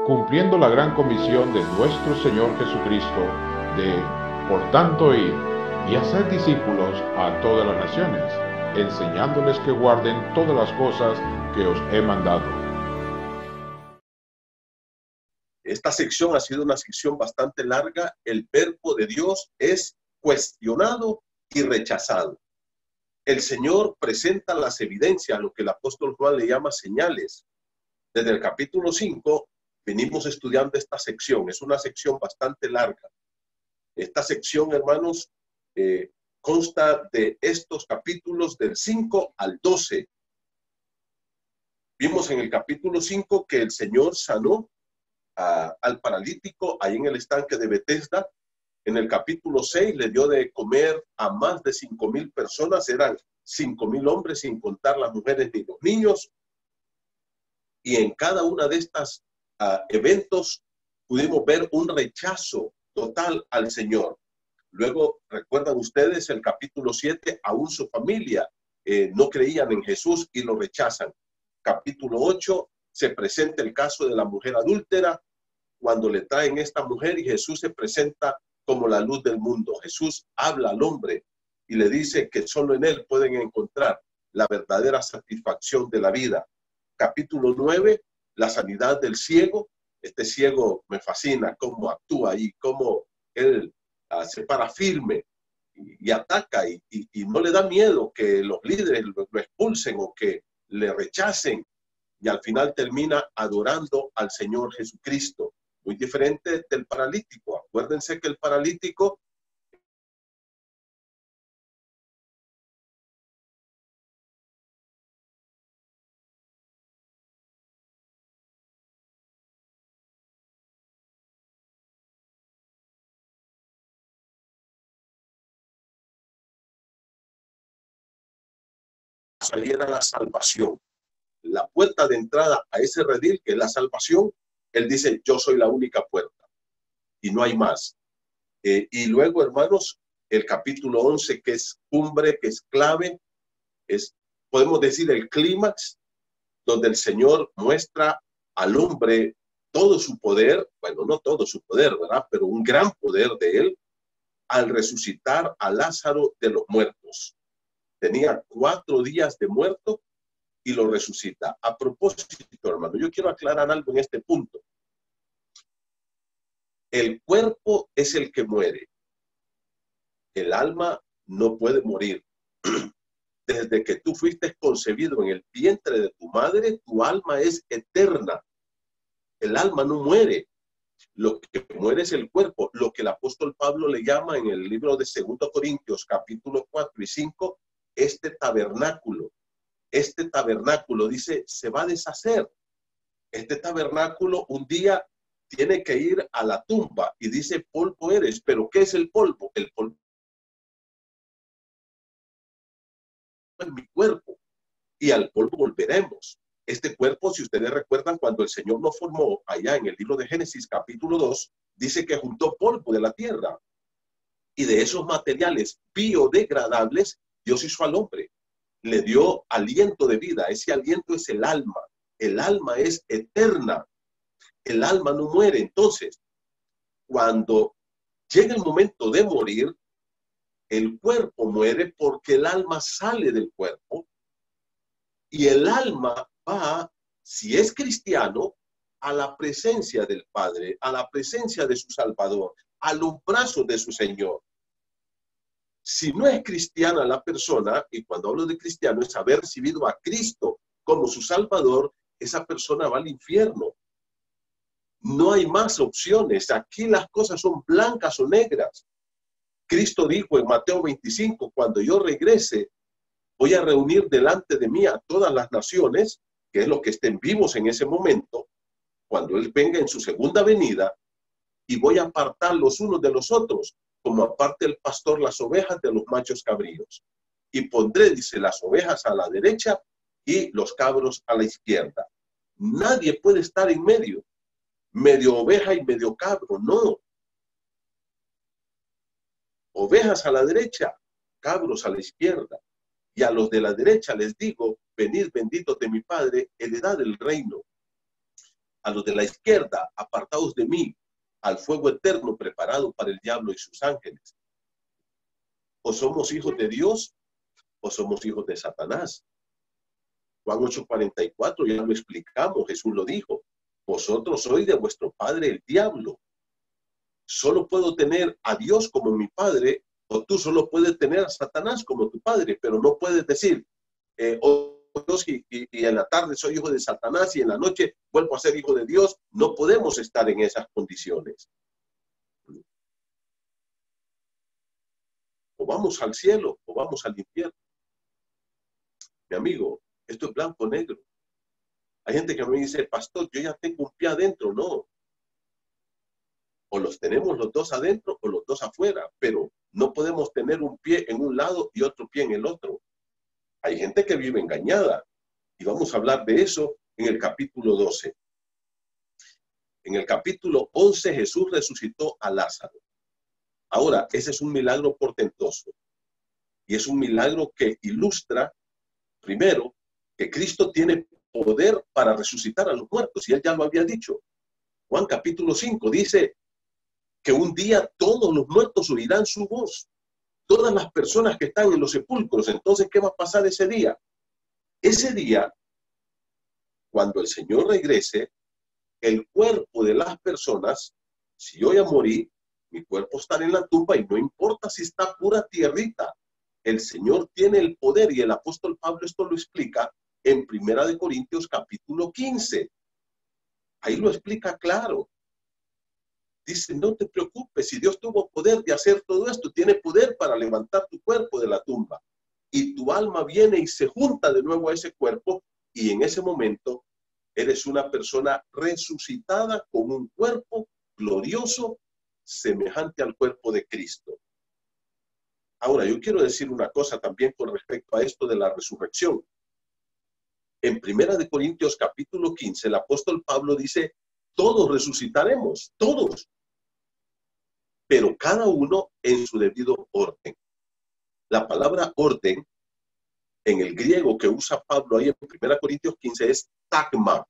cumpliendo la gran comisión de nuestro Señor Jesucristo de, por tanto, ir y hacer discípulos a todas las naciones, enseñándoles que guarden todas las cosas que os he mandado. Esta sección ha sido una sección bastante larga. El verbo de Dios es cuestionado y rechazado. El Señor presenta las evidencias, lo que el apóstol Juan le llama señales. Desde el capítulo 5 venimos estudiando esta sección. Es una sección bastante larga. Esta sección, hermanos, consta de estos capítulos del 5 al 12. Vimos en el capítulo 5 que el Señor sanó al paralítico ahí en el estanque de Betesda. En el capítulo 6 le dio de comer a más de 5,000 personas. Eran 5,000 hombres, sin contar las mujeres ni los niños. Y en cada una de estas eventos pudimos ver un rechazo total al Señor. Luego, recuerdan ustedes el capítulo 7, aún su familia no creían en Jesús y lo rechazan. Capítulo 8, se presenta el caso de la mujer adúltera, cuando le traen esta mujer y Jesús se presenta como la luz del mundo. Jesús habla al hombre y le dice que solo en él pueden encontrar la verdadera satisfacción de la vida. Capítulo 9, la sanidad del ciego. Este ciego me fascina cómo actúa y cómo él se para firme y ataca y no le da miedo que los líderes lo expulsen o que le rechacen, y al final termina adorando al Señor Jesucristo. Muy diferente del paralítico. Acuérdense que el paralítico saliera la salvación. La puerta de entrada a ese redil, que es la salvación, él dice, yo soy la única puerta y no hay más. Y luego, hermanos, el capítulo 11, que es cumbre, que es clave, es, podemos decir, el clímax, donde el Señor muestra al hombre todo su poder, bueno, no todo su poder, ¿verdad? Pero un gran poder de él, al resucitar a Lázaro de los muertos. Tenía 4 días de muerto y lo resucita. A propósito, hermano, yo quiero aclarar algo en este punto. El cuerpo es el que muere. El alma no puede morir. Desde que tú fuiste concebido en el vientre de tu madre, tu alma es eterna. El alma no muere. Lo que muere es el cuerpo. Lo que el apóstol Pablo le llama en el libro de 2 Corintios, capítulo 4 y 5, este tabernáculo. Este tabernáculo, dice, se va a deshacer. Este tabernáculo un día tiene que ir a la tumba y dice, polvo eres. ¿Pero qué es el polvo? El polvo es mi cuerpo y al polvo volveremos. Este cuerpo, si ustedes recuerdan, cuando el Señor nos formó allá en el libro de Génesis capítulo 2, dice que juntó polvo de la tierra y de esos materiales biodegradables Dios hizo al hombre. Le dio aliento de vida. Ese aliento es el alma. El alma es eterna. El alma no muere. Entonces, cuando llega el momento de morir, el cuerpo muere porque el alma sale del cuerpo y el alma va, si es cristiano, a la presencia del Padre, a la presencia de su Salvador, a los brazos de su Señor. Si no es cristiana la persona, y cuando hablo de cristiano es haber recibido a Cristo como su Salvador, esa persona va al infierno. No hay más opciones. Aquí las cosas son blancas o negras. Cristo dijo en Mateo 25, cuando yo regrese, voy a reunir delante de mí a todas las naciones, que es lo que estén vivos en ese momento, cuando Él venga en su segunda venida, y voy a apartar los unos de los otros, como aparte el pastor las ovejas de los machos cabríos. Y pondré, dice, las ovejas a la derecha y los cabros a la izquierda. Nadie puede estar en medio, medio oveja y medio cabro, no. Ovejas a la derecha, cabros a la izquierda. Y a los de la derecha les digo, venid benditos de mi Padre, heredad del reino. a los de la izquierda, apartados de mí, al fuego eterno preparado para el diablo y sus ángeles. O somos hijos de Dios o somos hijos de Satanás. Juan 8:44, ya lo explicamos, Jesús lo dijo. Vosotros sois de vuestro padre el diablo. Solo puedo tener a Dios como mi padre, o tú solo puedes tener a Satanás como tu padre, pero no puedes decir, Dios y en la tarde soy hijo de Satanás y en la noche vuelvo a ser hijo de Dios. No podemos estar en esas condiciones. O vamos al cielo o vamos al infierno. Mi amigo, esto es blanco o negro. Hay gente que me dice, pastor, yo ya tengo un pie adentro. No. O los tenemos los dos adentro o los dos afuera, pero no podemos tener un pie en un lado y otro pie en el otro. Hay gente que vive engañada y vamos a hablar de eso en el capítulo 12. En el capítulo 11 Jesús resucitó a Lázaro. Ahora, ese es un milagro portentoso y es un milagro que ilustra, primero, que Cristo tiene poder para resucitar a los muertos y él ya lo había dicho. Juan capítulo 5 dice que un día todos los muertos oirán su voz. Todas las personas que están en los sepulcros. Entonces, ¿qué va a pasar ese día? Ese día, cuando el Señor regrese, el cuerpo de las personas, si yo ya morí, mi cuerpo estará en la tumba y no importa si está pura tierrita. El Señor tiene el poder y el apóstol Pablo esto lo explica en 1 Corintios capítulo 15. Ahí lo explica claro. Dice, no te preocupes, si Dios tuvo poder de hacer todo esto, tiene poder para levantar tu cuerpo de la tumba. Y tu alma viene y se junta de nuevo a ese cuerpo y en ese momento eres una persona resucitada con un cuerpo glorioso semejante al cuerpo de Cristo. Ahora, yo quiero decir una cosa también con respecto a esto de la resurrección. En 1 Corintios capítulo 15, el apóstol Pablo dice, todos resucitaremos, todos, pero cada uno en su debido orden. La palabra orden, en el griego que usa Pablo ahí en 1 Corintios 15 es tagma,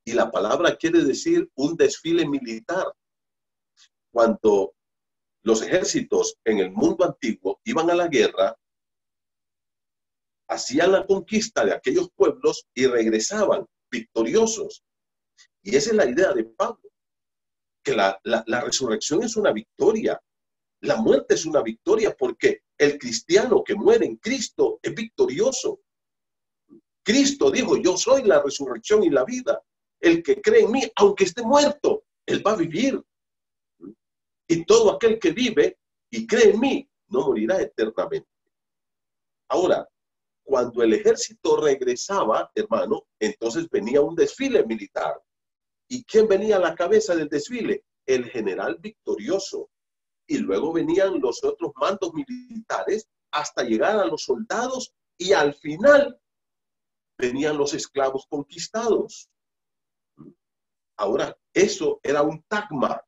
y la palabra quiere decir un desfile militar. Cuando los ejércitos en el mundo antiguo iban a la guerra, hacían la conquista de aquellos pueblos y regresaban victoriosos. Y esa es la idea de Pablo, que la resurrección es una victoria. La muerte es una victoria porque el cristiano que muere en Cristo es victorioso. Cristo dijo, yo soy la resurrección y la vida. El que cree en mí, aunque esté muerto, él va a vivir. Y todo aquel que vive y cree en mí, no morirá eternamente. Ahora, cuando el ejército regresaba, hermano, entonces venía un desfile militar. ¿Y quién venía a la cabeza del desfile? El general victorioso. Y luego venían los otros mandos militares hasta llegar a los soldados y al final venían los esclavos conquistados. Ahora, eso era un tagma.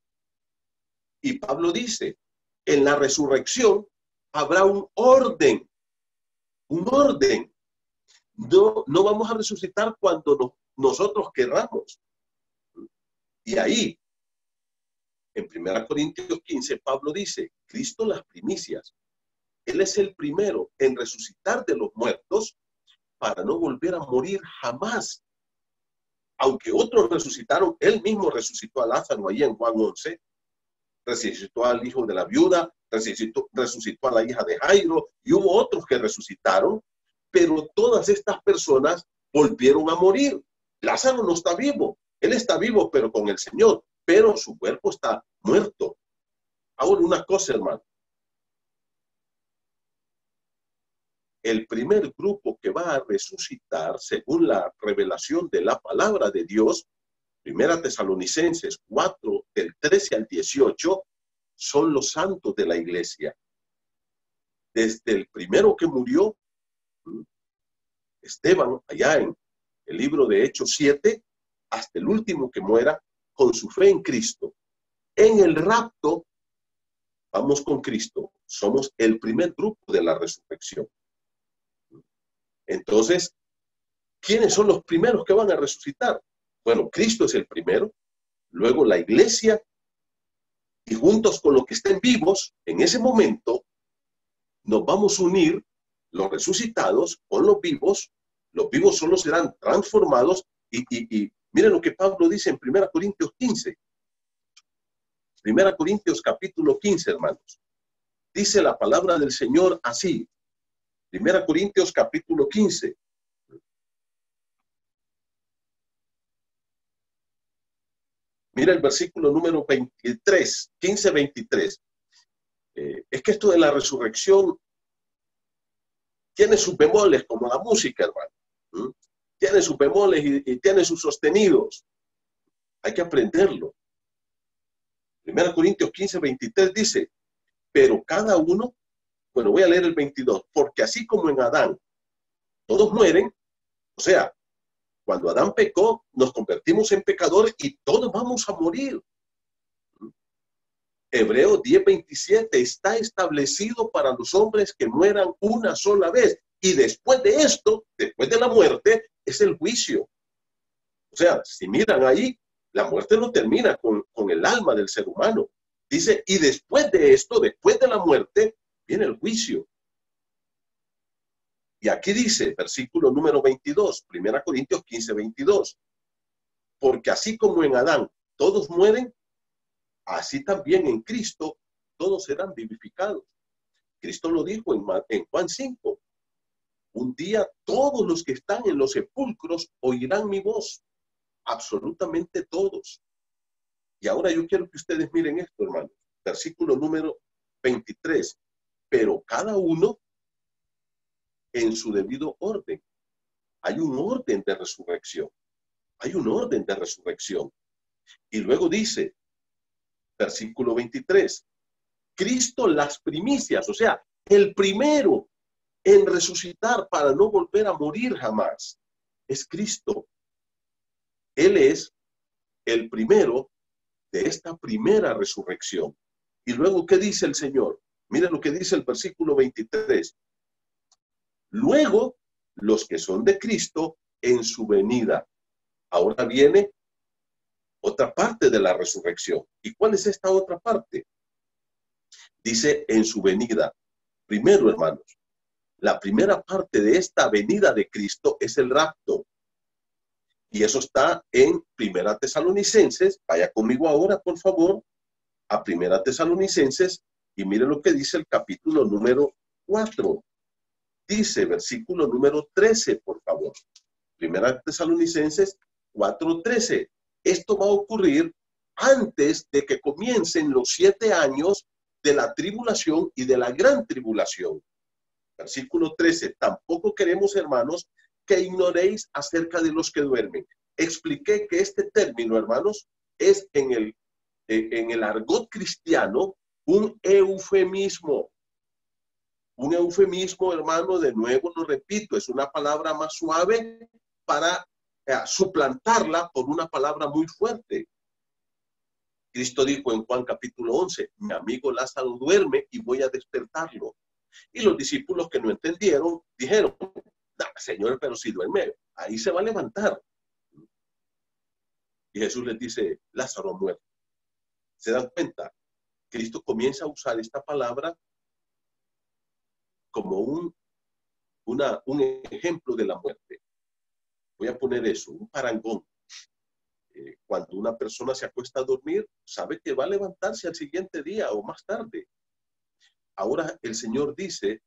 Y Pablo dice, en la resurrección habrá un orden. Un orden. No vamos a resucitar cuando nosotros querramos. Y ahí, en 1 Corintios 15, Pablo dice, Cristo las primicias. Él es el primero en resucitar de los muertos para no volver a morir jamás. Aunque otros resucitaron, él mismo resucitó a Lázaro ahí en Juan 11, resucitó al hijo de la viuda, resucitó a la hija de Jairo, y hubo otros que resucitaron, pero todas estas personas volvieron a morir. Lázaro no está vivo, él está vivo, pero con el Señor, pero su cuerpo está muerto. Ahora una cosa, hermano. El primer grupo que va a resucitar, según la revelación de la palabra de Dios, 1 Tesalonicenses 4, del 13 al 18, son los santos de la iglesia. Desde el primero que murió, Esteban, allá en el libro de Hechos 7, hasta el último que muera, con su fe en Cristo. En el rapto, vamos con Cristo. Somos el primer grupo de la resurrección. Entonces, ¿quiénes son los primeros que van a resucitar? Bueno, Cristo es el primero, luego la iglesia, y juntos con los que estén vivos, en ese momento, nos vamos a unir los resucitados con los vivos solo serán transformados, y miren lo que Pablo dice en 1 Corintios 15. 1 Corintios capítulo 15, hermanos. Dice la palabra del Señor así. 1 Corintios capítulo 15. Mira el versículo número 23, 15, 23. Es que esto de la resurrección tiene sus bemoles, como la música, hermano. Tiene sus bemoles y tiene sus sostenidos. Hay que aprenderlo. 1 Corintios 15, 23 dice, pero cada uno, bueno, voy a leer el 22, porque así como en Adán todos mueren, o sea, cuando Adán pecó, nos convertimos en pecadores y todos vamos a morir. Hebreos 10, 27, está establecido para los hombres que mueran una sola vez. Y después de esto, después de la muerte, es el juicio. O sea, si miran ahí, la muerte no termina con el alma del ser humano. Dice, y después de esto, después de la muerte, viene el juicio. Y aquí dice, versículo número 22, 1 Corintios 15, 22. Porque así como en Adán todos mueren, así también en Cristo todos serán vivificados. Cristo lo dijo en Juan 5. Un día todos los que están en los sepulcros oirán mi voz. Absolutamente todos. Y ahora yo quiero que ustedes miren esto, hermanos. Versículo número 23. Pero cada uno en su debido orden. Hay un orden de resurrección. Hay un orden de resurrección. Y luego dice, versículo 23, Cristo las primicias, o sea, el primero en resucitar para no volver a morir jamás, es Cristo. Él es el primero de esta primera resurrección. Y luego, ¿qué dice el Señor? Miren lo que dice el versículo 23. Luego, los que son de Cristo en su venida. Ahora viene otra parte de la resurrección. ¿Y cuál es esta otra parte? Dice en su venida. Primero, hermanos, la primera parte de esta venida de Cristo es el rapto. Y eso está en 1 Tesalonicenses. Vaya conmigo ahora, por favor, a 1 Tesalonicenses y mire lo que dice el capítulo número 4. Dice, versículo número 13, por favor. 1 Tesalonicenses 4:13. Esto va a ocurrir antes de que comiencen los 7 años de la tribulación y de la gran tribulación. Versículo 13. Tampoco queremos, hermanos, que ignoréis acerca de los que duermen. Expliqué que este término, hermanos, es en el argot cristiano un eufemismo. Un eufemismo, hermano, de nuevo lo repito, es una palabra más suave para suplantarla por una palabra muy fuerte. Cristo dijo en Juan capítulo 11, mi amigo Lázaro duerme y voy a despertarlo. Y los discípulos que no entendieron dijeron, Señor, pero si duerme, ahí se va a levantar. Y Jesús les dice, Lázaro ha muerto. ¿Se dan cuenta? Cristo comienza a usar esta palabra como un ejemplo de la muerte. Voy a poner eso, un parangón. Cuando una persona se acuesta a dormir, sabe que va a levantarse al siguiente día o más tarde. Ahora el Señor dice,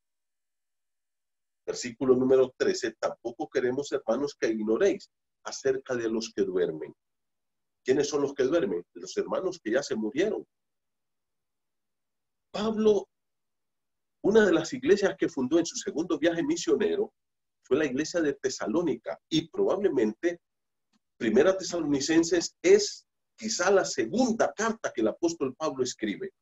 versículo número 13, tampoco queremos, hermanos, que ignoréis acerca de los que duermen. ¿Quiénes son los que duermen? Los hermanos que ya se murieron. Pablo, una de las iglesias que fundó en su segundo viaje misionero fue la iglesia de Tesalónica, y probablemente 1 Tesalonicenses es quizá la segunda carta que el apóstol Pablo escribe.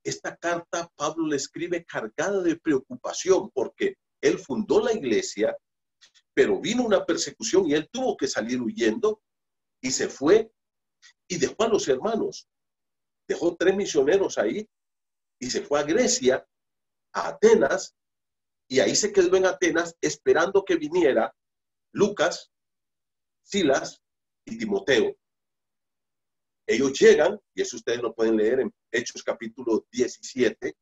Esta carta Pablo le escribe cargada de preocupación porque él fundó la iglesia, pero vino una persecución y él tuvo que salir huyendo y se fue y dejó a los hermanos. Dejó 3 misioneros ahí y se fue a Grecia, a Atenas, y ahí se quedó en Atenas esperando que viniera Lucas, Silas y Timoteo. Ellos llegan, y eso ustedes lo pueden leer en Hechos capítulo 17,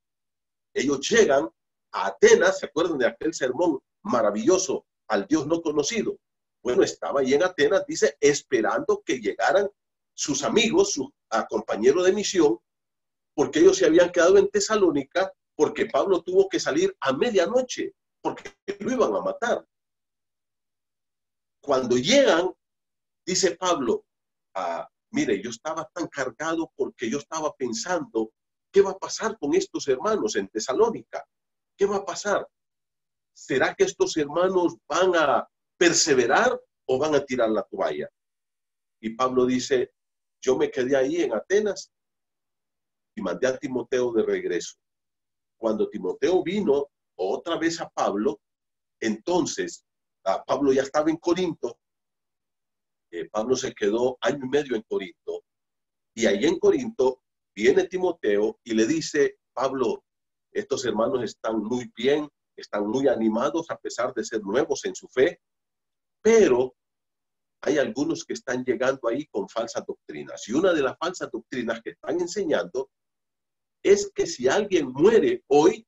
ellos llegan a Atenas. ¿Se acuerdan de aquel sermón maravilloso al Dios no conocido? Bueno, estaba ahí en Atenas, dice, esperando que llegaran sus amigos, sus compañeros de misión, porque ellos se habían quedado en Tesalónica, porque Pablo tuvo que salir a medianoche, porque lo iban a matar. Cuando llegan, dice Pablo, mire, yo estaba tan cargado porque yo estaba pensando, ¿qué va a pasar con estos hermanos en Tesalónica? ¿Qué va a pasar? ¿Será que estos hermanos van a perseverar o van a tirar la toalla? Y Pablo dice, yo me quedé ahí en Atenas y mandé a Timoteo de regreso. Cuando Timoteo vino otra vez a Pablo, entonces Pablo ya estaba en Corinto. Pablo se quedó año y medio en Corinto. Y ahí en Corinto viene Timoteo y le dice, Pablo, estos hermanos están muy bien, están muy animados a pesar de ser nuevos en su fe, pero hay algunos que están llegando ahí con falsas doctrinas. Y una de las falsas doctrinas que están enseñando es que si alguien muere hoy,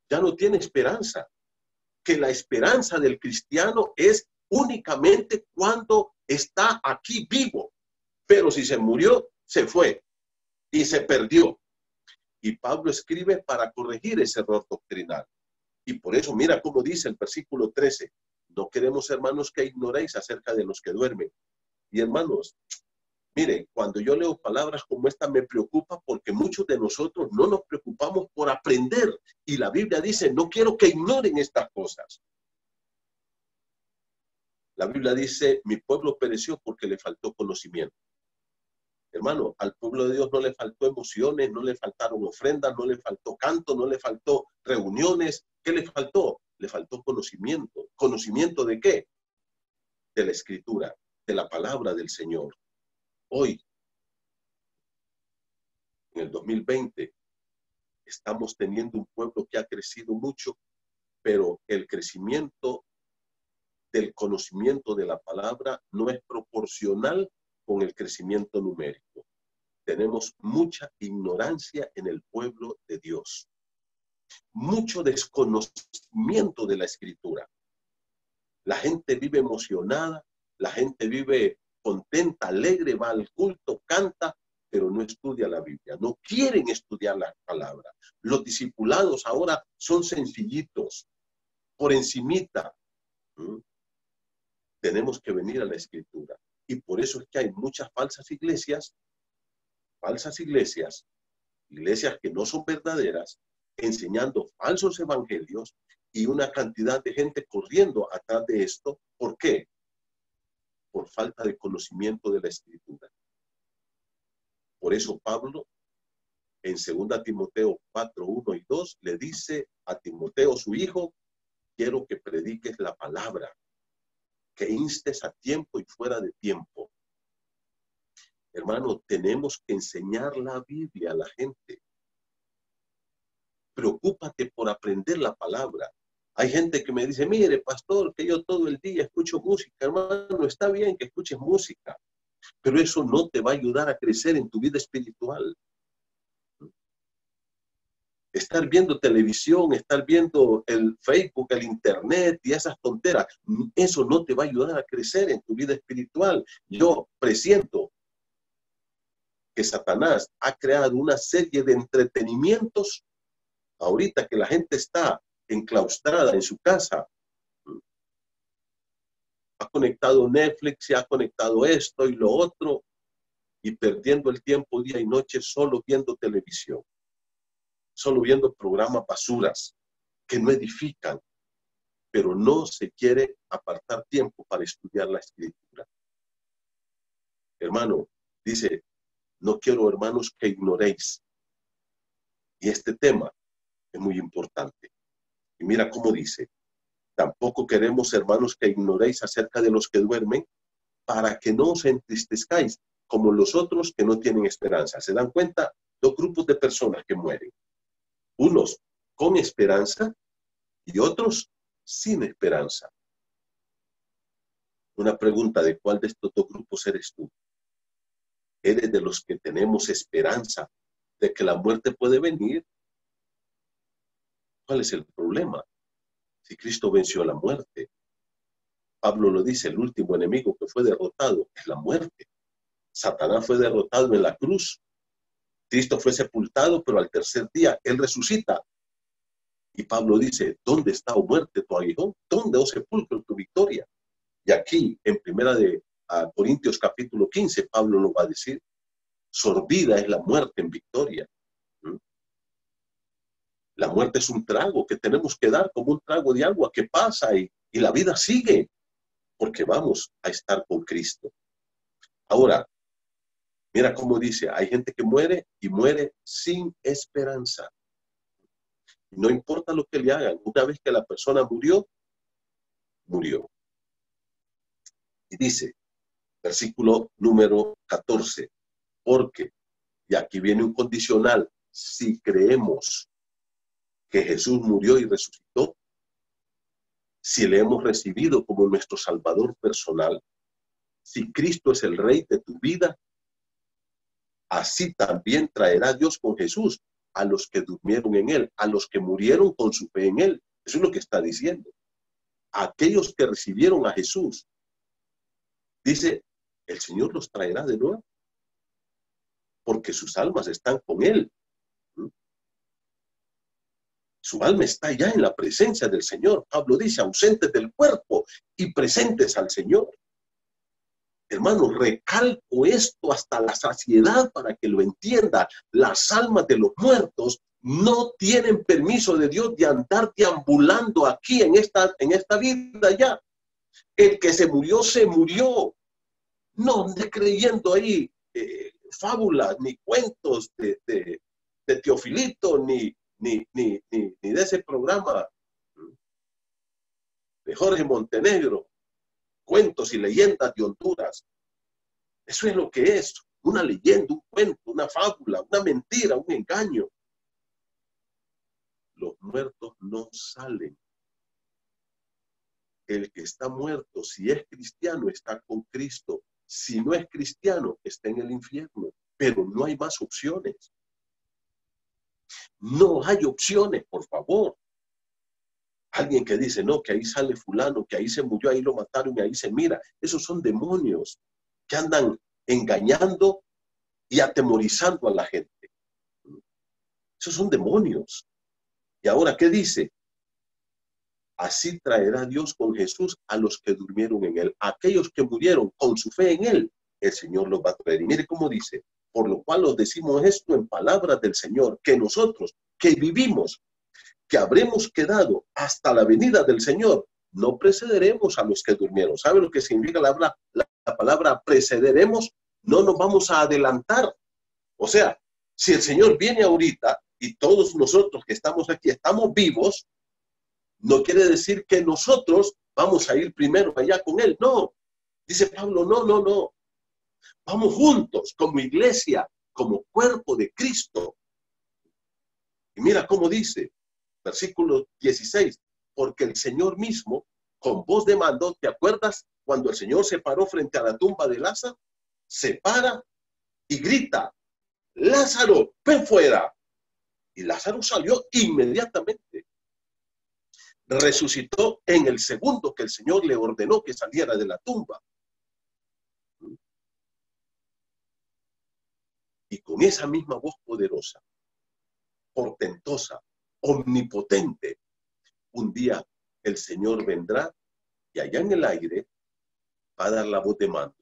ya no tiene esperanza. Que la esperanza del cristiano es únicamente cuando está aquí vivo. Pero si se murió, se fue y se perdió. Y Pablo escribe para corregir ese error doctrinal. Y por eso, mira cómo dice el versículo 13. No queremos, hermanos, que ignoréis acerca de los que duermen. Y hermanos, mire, cuando yo leo palabras como esta me preocupa porque muchos de nosotros no nos preocupamos por aprender. Y la Biblia dice, no quiero que ignoren estas cosas. La Biblia dice, mi pueblo pereció porque le faltó conocimiento. Hermano, al pueblo de Dios no le faltó emociones, no le faltaron ofrendas, no le faltó canto, no le faltó reuniones. ¿Qué le faltó? Le faltó conocimiento. ¿Conocimiento de qué? De la Escritura, de la palabra del Señor. Hoy, en el 2020, estamos teniendo un pueblo que ha crecido mucho, pero el crecimiento del conocimiento de la palabra no es proporcional con el crecimiento numérico. Tenemos mucha ignorancia en el pueblo de Dios. Mucho desconocimiento de la Escritura. La gente vive emocionada, la gente vive contenta, alegre, va al culto, canta, pero no estudia la Biblia. No quieren estudiar la palabra. Los discipulados ahora son sencillitos, por encimita. Tenemos que venir a la Escritura. Y por eso es que hay muchas iglesias que no son verdaderas, enseñando falsos evangelios y una cantidad de gente corriendo atrás de esto. ¿Por qué? Por falta de conocimiento de la Escritura. Por eso Pablo, en 2 Timoteo 4, 1 y 2, le dice a Timoteo, su hijo, quiero que prediques la palabra, que instes a tiempo y fuera de tiempo. Hermano, tenemos que enseñar la Biblia a la gente. Preocúpate por aprender la palabra. Hay gente que me dice, mire, pastor, que yo todo el día escucho música. Hermano, está bien que escuches música, pero eso no te va a ayudar a crecer en tu vida espiritual. Estar viendo televisión, estar viendo el Facebook, el internet y esas tonteras, eso no te va a ayudar a crecer en tu vida espiritual. Yo presiento que Satanás ha creado una serie de entretenimientos ahorita que la gente está enclaustrada en su casa. Ha conectado Netflix, se ha conectado esto y lo otro y perdiendo el tiempo día y noche solo viendo televisión. Solo viendo programas basuras que no edifican, pero no se quiere apartar tiempo para estudiar la Escritura. Hermano, dice, no quiero, hermanos, que ignoréis. Y este tema es muy importante. Y mira cómo dice, tampoco queremos, hermanos, que ignoréis acerca de los que duermen, para que no os entristezcáis como los otros que no tienen esperanza. ¿Se dan cuenta? Dos grupos de personas que mueren. Unos con esperanza y otros sin esperanza. Una pregunta: ¿de cuál de estos dos grupos eres tú? ¿Eres de los que tenemos esperanza de que la muerte puede venir? ¿Cuál es el problema? Si Cristo venció la muerte. Pablo lo dice: el último enemigo que fue derrotado es la muerte. Satanás fue derrotado en la cruz. Cristo fue sepultado, pero al tercer día Él resucita. Y Pablo dice: ¿dónde está, oh muerte, tu aguijón? ¿Dónde, oh sepulcro, tu victoria? Y aquí, en primera de Corintios capítulo 15, Pablo lo va a decir: sorbida es la muerte en victoria. La muerte es un trago que tenemos que dar como un trago de agua que pasa y la vida sigue, porque vamos a estar con Cristo. Ahora, mira cómo dice: hay gente que muere y muere sin esperanza. No importa lo que le hagan, una vez que la persona murió, murió. Y dice, versículo número 14, porque, y aquí viene un condicional, si creemos que Jesús murió y resucitó, si le hemos recibido como nuestro Salvador personal, si Cristo es el Rey de tu vida, así también traerá Dios con Jesús a los que durmieron en Él, a los que murieron con su fe en Él. Eso es lo que está diciendo. Aquellos que recibieron a Jesús, dice, el Señor los traerá de nuevo, porque sus almas están con Él. Su alma está ya en la presencia del Señor. Pablo dice, ausentes del cuerpo y presentes al Señor. Hermano, recalco esto hasta la saciedad para que lo entienda. Las almas de los muertos no tienen permiso de Dios de andar deambulando aquí en esta vida ya. El que se murió. No ande creyendo ahí fábulas, ni cuentos de Teofilito, ni de ese programa de Jorge Montenegro, cuentos y leyendas de Honduras. Eso es lo que es, una leyenda, un cuento, una fábula, una mentira, un engaño. Los muertos no salen. El que está muerto, si es cristiano, está con Cristo. Si no es cristiano, está en el infierno. Pero no hay más opciones. No hay opciones, por favor. Alguien que dice, no, que ahí sale fulano, que ahí se murió, ahí lo mataron y ahí se mira. Esos son demonios que andan engañando y atemorizando a la gente. Esos son demonios. Y ahora, ¿qué dice? Así traerá Dios con Jesús a los que durmieron en Él. Aquellos que murieron con su fe en Él, el Señor los va a traer. Y mire cómo dice, por lo cual os decimos esto en palabras del Señor, que nosotros que vivimos, que habremos quedado hasta la venida del Señor, no precederemos a los que durmieron. ¿Sabe lo que significa la palabra precederemos? No nos vamos a adelantar. O sea, si el Señor viene ahorita y todos nosotros que estamos aquí estamos vivos, no quiere decir que nosotros vamos a ir primero allá con Él. No. Dice Pablo, no. Vamos juntos como iglesia, como cuerpo de Cristo. Y mira cómo dice, versículo 16, porque el Señor mismo, con voz de mando, ¿te acuerdas cuando el Señor se paró frente a la tumba de Lázaro? Se para y grita, Lázaro, ven fuera. Y Lázaro salió inmediatamente. Resucitó en el segundo que el Señor le ordenó que saliera de la tumba. Y con esa misma voz poderosa, portentosa, omnipotente, un día el Señor vendrá y allá en el aire va a dar la voz de mando.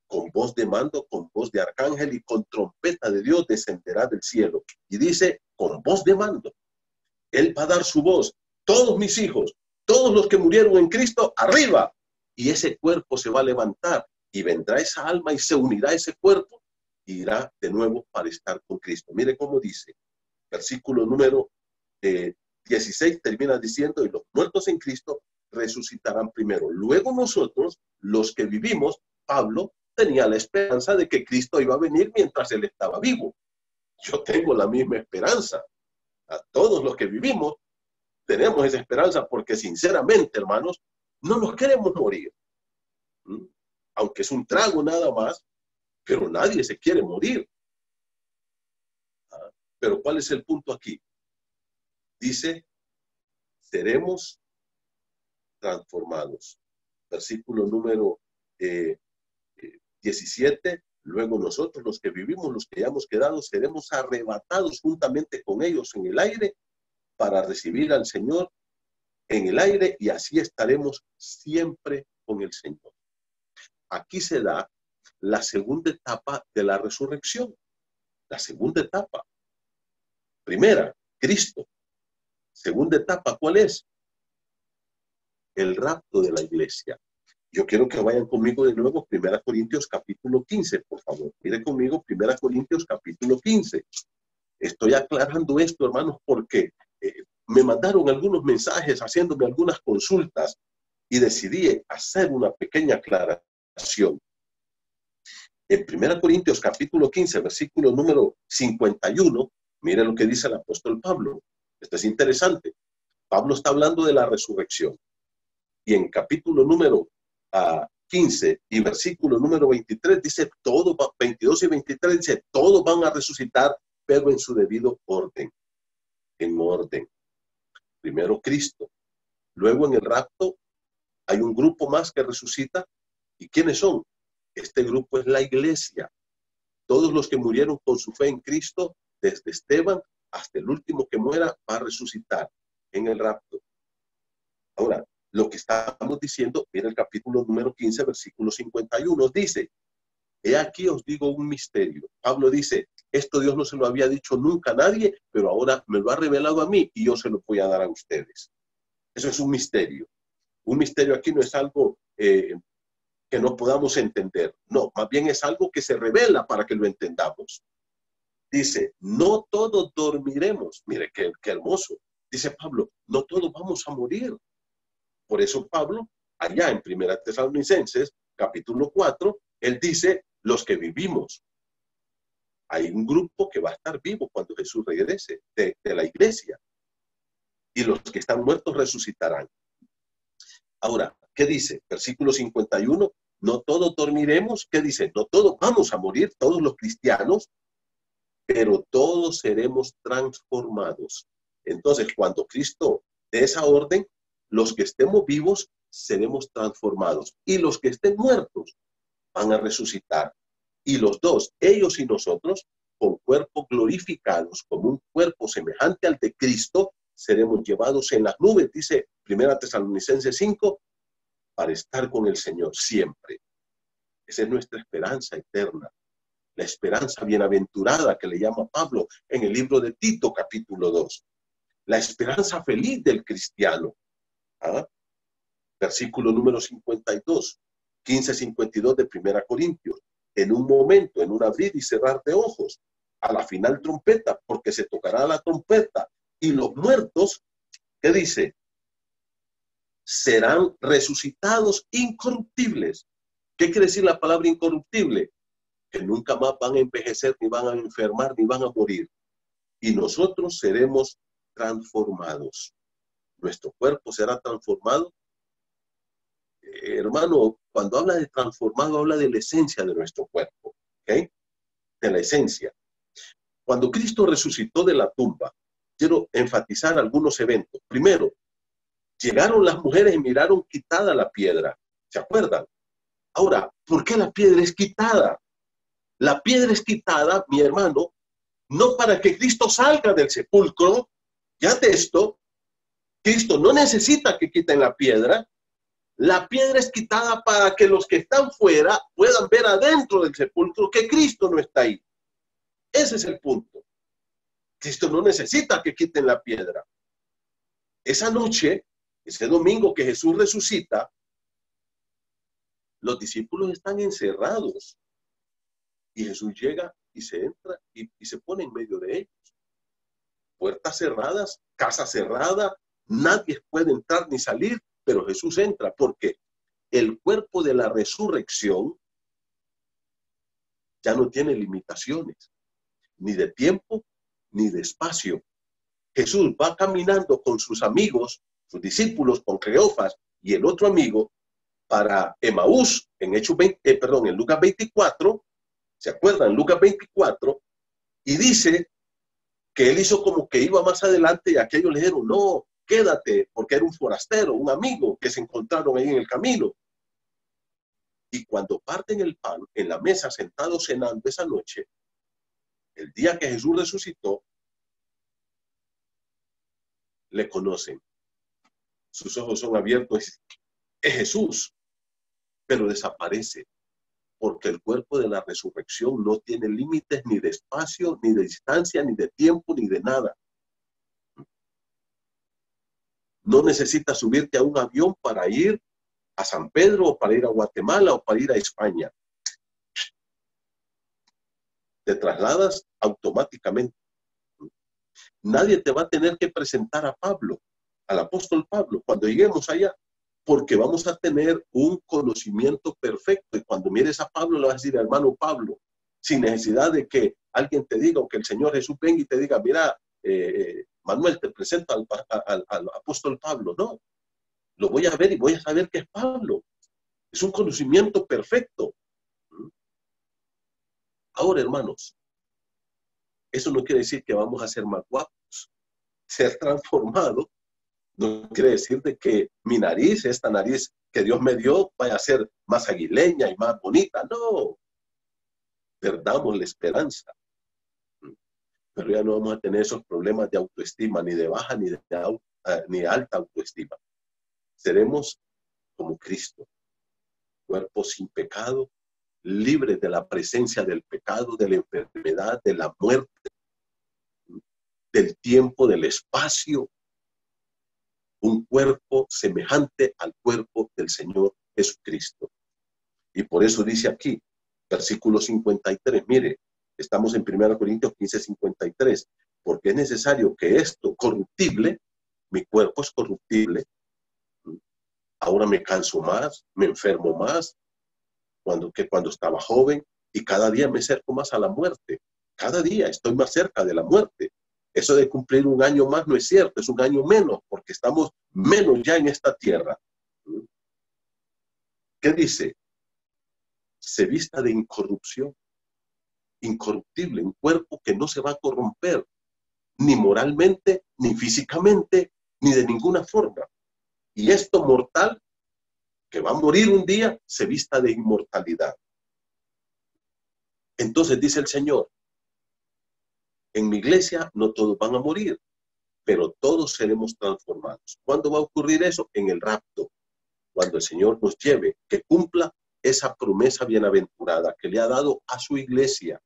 Con voz de mando, con voz de arcángel y con trompeta de Dios descenderá del cielo. Y dice, con voz de mando, Él va a dar su voz. Todos mis hijos, todos los que murieron en Cristo, arriba. Y ese cuerpo se va a levantar y vendrá esa alma y se unirá a ese cuerpo y irá de nuevo para estar con Cristo. Mire cómo dice, versículo número 16 termina diciendo, y los muertos en Cristo resucitarán primero. Luego nosotros, los que vivimos, Pablo tenía la esperanza de que Cristo iba a venir mientras él estaba vivo. Yo tengo la misma esperanza. A todos los que vivimos tenemos esa esperanza porque sinceramente, hermanos, no nos queremos morir. ¿Mm? Aunque es un trago nada más, pero nadie se quiere morir. ¿Ah? Pero ¿cuál es el punto aquí? Dice, seremos transformados. Versículo número 17. Luego nosotros, los que vivimos, los que ya hemos quedado, seremos arrebatados juntamente con ellos en el aire para recibir al Señor en el aire, y así estaremos siempre con el Señor. Aquí se da la segunda etapa de la resurrección. La segunda etapa. Primera, Cristo. Segunda etapa, ¿cuál es? El rapto de la iglesia. Yo quiero que vayan conmigo de nuevo, 1 Corintios capítulo 15, por favor. Miren conmigo, 1 Corintios capítulo 15. Estoy aclarando esto, hermanos, porque me mandaron algunos mensajes haciéndome algunas consultas y decidí hacer una pequeña aclaración. En 1 Corintios capítulo 15, versículo número 51, mire lo que dice el apóstol Pablo. Esto es interesante. Pablo está hablando de la resurrección. Y en capítulo número 15 y versículo número 23 dice, 22 y 23 dice, todos van a resucitar, pero en su debido orden. En orden. Primero Cristo. Luego en el rapto hay un grupo más que resucita. ¿Y quiénes son? Este grupo es la iglesia. Todos los que murieron con su fe en Cristo, desde Esteban hasta el último que muera, va a resucitar en el rapto. Ahora, lo que estamos diciendo, mira el capítulo número 15, versículo 51, dice, he aquí os digo un misterio. Pablo dice, esto Dios no se lo había dicho nunca a nadie, pero ahora me lo ha revelado a mí y yo se lo voy a dar a ustedes. Eso es un misterio. Un misterio aquí no es algo que no podamos entender. No, más bien es algo que se revela para que lo entendamos. Dice, no todos dormiremos. Mire, qué hermoso. Dice Pablo, no todos vamos a morir. Por eso Pablo, allá en 1 Tesalonicenses, capítulo 4, él dice, los que vivimos. Hay un grupo que va a estar vivo cuando Jesús regrese de la iglesia. Y los que están muertos resucitarán. Ahora, ¿qué dice? Versículo 51, no todos dormiremos. ¿Qué dice? No todos vamos a morir, todos los cristianos, pero todos seremos transformados. Entonces, cuando Cristo dé esa orden, los que estemos vivos seremos transformados y los que estén muertos van a resucitar. Y los dos, ellos y nosotros, con cuerpos glorificados, como un cuerpo semejante al de Cristo, seremos llevados en las nubes, dice 1 Tesalonicenses 5, para estar con el Señor siempre. Esa es nuestra esperanza eterna. La esperanza bienaventurada que le llama Pablo en el libro de Tito, capítulo 2. La esperanza feliz del cristiano. ¿Ah? Versículo número 52, 15:52 de 1 Corintios. En un momento, en un abrir y cerrar de ojos, a la final trompeta, porque se tocará la trompeta, y los muertos, ¿qué dice? Serán resucitados incorruptibles. ¿Qué quiere decir la palabra incorruptible? Que nunca más van a envejecer, ni van a enfermar, ni van a morir. Y nosotros seremos transformados. Nuestro cuerpo será transformado. Hermano, cuando habla de transformado, habla de la esencia de nuestro cuerpo. ¿Okay? De la esencia. Cuando Cristo resucitó de la tumba, quiero enfatizar algunos eventos. Primero, llegaron las mujeres y miraron quitada la piedra. ¿Se acuerdan? Ahora, ¿por qué la piedra es quitada? La piedra es quitada, mi hermano, no para que Cristo salga del sepulcro. Ya de esto, Cristo no necesita que quiten la piedra. La piedra es quitada para que los que están fuera puedan ver adentro del sepulcro que Cristo no está ahí. Ese es el punto. Cristo no necesita que quiten la piedra. Esa noche, ese domingo que Jesús resucita, los discípulos están encerrados. Y Jesús llega y se entra y se pone en medio de ellos. Puertas cerradas, casa cerrada, nadie puede entrar ni salir, pero Jesús entra porque el cuerpo de la resurrección ya no tiene limitaciones, ni de tiempo, ni de espacio. Jesús va caminando con sus amigos, sus discípulos, con Cleofas y el otro amigo, para Emaús en en Lucas 24, ¿se acuerdan? Lucas 24, y dice que él hizo como que iba más adelante y aquellos le dijeron, no, quédate, porque era un forastero, un amigo que se encontraron ahí en el camino. Y cuando parten el pan en la mesa, sentados cenando esa noche, el día que Jesús resucitó, le conocen. Sus ojos son abiertos, es Jesús, pero desaparece, porque el cuerpo de la resurrección no tiene límites ni de espacio, ni de distancia, ni de tiempo, ni de nada. No necesitas subirte a un avión para ir a San Pedro, o para ir a Guatemala, o para ir a España. Te trasladas automáticamente. Nadie te va a tener que presentar a Pablo, al apóstol Pablo, cuando lleguemos allá, porque vamos a tener un conocimiento perfecto. Y cuando mires a Pablo, le vas a decir, hermano Pablo, sin necesidad de que alguien te diga, o que el Señor Jesús venga y te diga, mira, Manuel, te presento al apóstol Pablo. No, lo voy a ver y voy a saber que es Pablo. Es un conocimiento perfecto. Ahora, hermanos, eso no quiere decir que vamos a ser más guapos. Ser transformado no quiere decir de que mi nariz, esta nariz que Dios me dio, vaya a ser más aguileña y más bonita. No, perdamos la esperanza. Pero ya no vamos a tener esos problemas de autoestima, ni de baja ni alta autoestima. Seremos como Cristo, cuerpo sin pecado, libres de la presencia del pecado, de la enfermedad, de la muerte, del tiempo, del espacio. Un cuerpo semejante al cuerpo del Señor Jesucristo. Y por eso dice aquí, versículo 53, mire, estamos en 1 Corintios 15, 53, porque es necesario que esto corruptible, mi cuerpo es corruptible, ahora me canso más, me enfermo más, que cuando estaba joven, y cada día me acerco más a la muerte, cada día estoy más cerca de la muerte. Eso de cumplir un año más no es cierto, es un año menos, porque estamos menos ya en esta tierra. ¿Qué dice? Se vista de incorrupción, incorruptible, un cuerpo que no se va a corromper, ni moralmente, ni físicamente, ni de ninguna forma. Y esto mortal, que va a morir un día, se vista de inmortalidad. Entonces dice el Señor, en mi iglesia no todos van a morir, pero todos seremos transformados. ¿Cuándo va a ocurrir eso? En el rapto, cuando el Señor nos lleve, que cumpla esa promesa bienaventurada que le ha dado a su iglesia.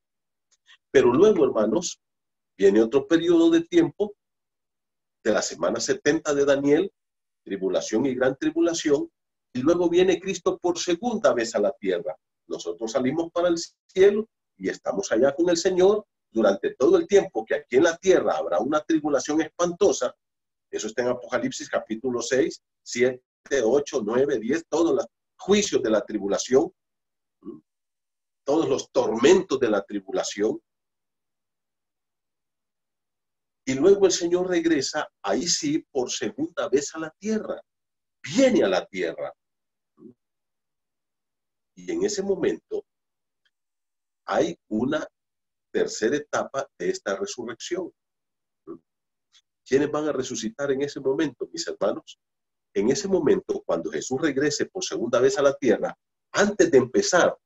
Pero luego, hermanos, viene otro periodo de tiempo de la semana 70 de Daniel, tribulación y gran tribulación, y luego viene Cristo por segunda vez a la tierra. Nosotros salimos para el cielo y estamos allá con el Señor durante todo el tiempo que aquí en la tierra habrá una tribulación espantosa. Eso está en Apocalipsis capítulo 6, 7, 8, 9, 10, todos los juicios de la tribulación, todos los tormentos de la tribulación. Y luego el Señor regresa, ahí sí, por segunda vez a la tierra. Viene a la tierra. Y en ese momento hay una tercera etapa de esta resurrección. ¿Quiénes van a resucitar en ese momento, mis hermanos? En ese momento, cuando Jesús regrese por segunda vez a la tierra, antes de empezar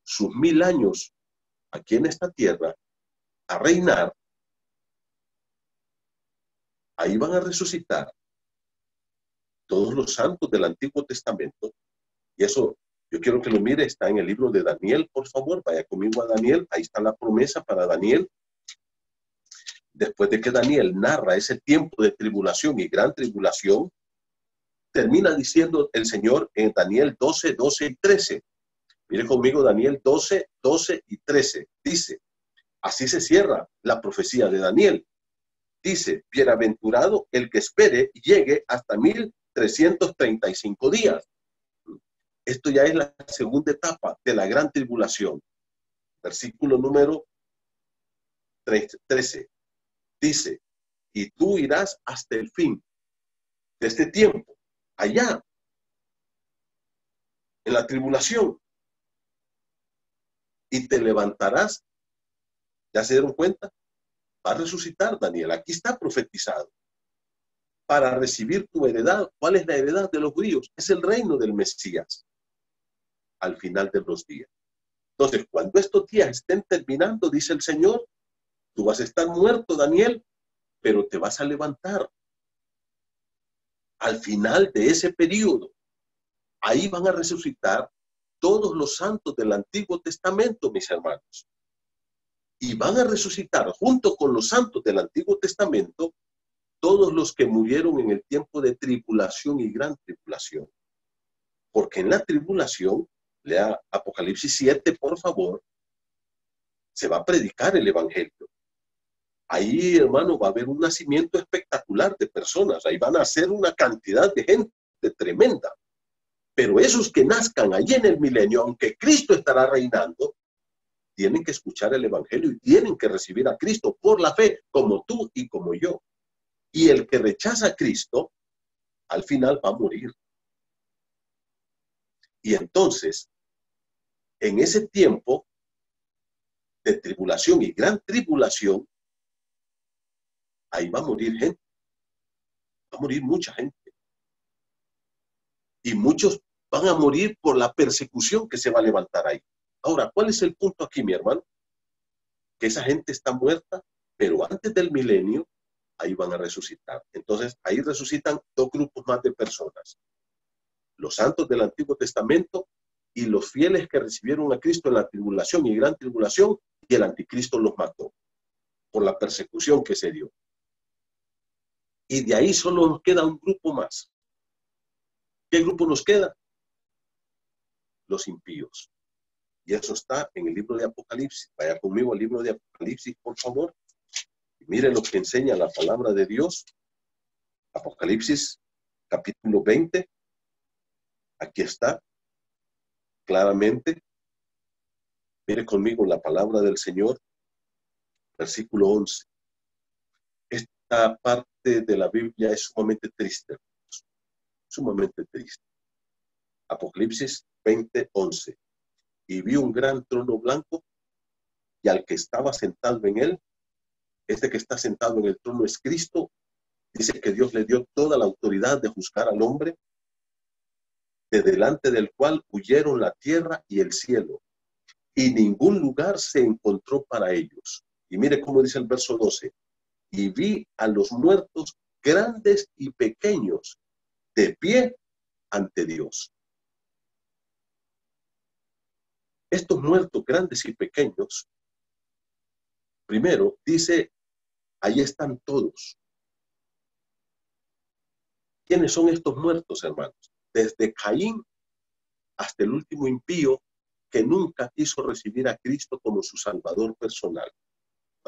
sus 1000 años aquí en esta tierra a reinar, ahí van a resucitar todos los santos del Antiguo Testamento. Y eso, yo quiero que lo mire, está en el libro de Daniel, por favor, vaya conmigo a Daniel, ahí está la promesa para Daniel. Después de que Daniel narra ese tiempo de tribulación y gran tribulación, termina diciendo el Señor en Daniel 12, 12 y 13. Mire conmigo Daniel 12, 12 y 13. Dice, así se cierra la profecía de Daniel. Dice, bienaventurado el que espere y llegue hasta 1335 días. Esto ya es la segunda etapa de la gran tribulación. Versículo número 13. Dice, y tú irás hasta el fin de este tiempo, allá. en la tribulación. Y te levantarás. ¿Ya se dieron cuenta? Va a resucitar Daniel. Aquí está profetizado. Para recibir tu heredad. ¿Cuál es la heredad de los judíos? Es el reino del Mesías. Al final de los días. Entonces, cuando estos días estén terminando, dice el Señor, tú vas a estar muerto, Daniel, pero te vas a levantar. Al final de ese periodo, ahí van a resucitar todos los santos del Antiguo Testamento, mis hermanos. Y van a resucitar junto con los santos del Antiguo Testamento todos los que murieron en el tiempo de tribulación y gran tribulación. Porque en la tribulación, lea Apocalipsis 7, por favor, se va a predicar el Evangelio. Ahí, hermano, va a haber un nacimiento espectacular de personas. Ahí van a ser una cantidad de gente tremenda. Pero esos que nazcan allí en el milenio, aunque Cristo estará reinando, tienen que escuchar el Evangelio y tienen que recibir a Cristo por la fe, como tú y como yo. Y el que rechaza a Cristo, al final va a morir. Y entonces, en ese tiempo de tribulación y gran tribulación, ahí va a morir gente. Va a morir mucha gente. Y muchos van a morir por la persecución que se va a levantar ahí. Ahora, ¿cuál es el punto aquí, mi hermano? Que esa gente está muerta, pero antes del milenio, ahí van a resucitar. Entonces, ahí resucitan dos grupos más de personas. Los santos del Antiguo Testamento y los fieles que recibieron a Cristo en la tribulación y gran tribulación, y el anticristo los mató por la persecución que se dio. Y de ahí solo nos queda un grupo más. ¿Qué grupo nos queda? Los impíos. Y eso está en el libro de Apocalipsis. Vaya conmigo al libro de Apocalipsis, por favor. Y mire lo que enseña la palabra de Dios. Apocalipsis, capítulo 20. Aquí está, claramente. Mire conmigo la palabra del Señor, versículo 11. Esta parte de la Biblia es sumamente triste. Sumamente triste. Apocalipsis 20, 11. Y vi un gran trono blanco, y al que estaba sentado en él, este que está sentado en el trono es Cristo. Dice que Dios le dio toda la autoridad de juzgar al hombre, de delante del cual huyeron la tierra y el cielo, y ningún lugar se encontró para ellos. Y mire cómo dice el verso 12. Y vi a los muertos grandes y pequeños de pie ante Dios. Estos muertos grandes y pequeños, primero dice, ahí están todos. ¿Quiénes son estos muertos, hermanos? Desde Caín hasta el último impío que nunca quiso recibir a Cristo como su Salvador personal.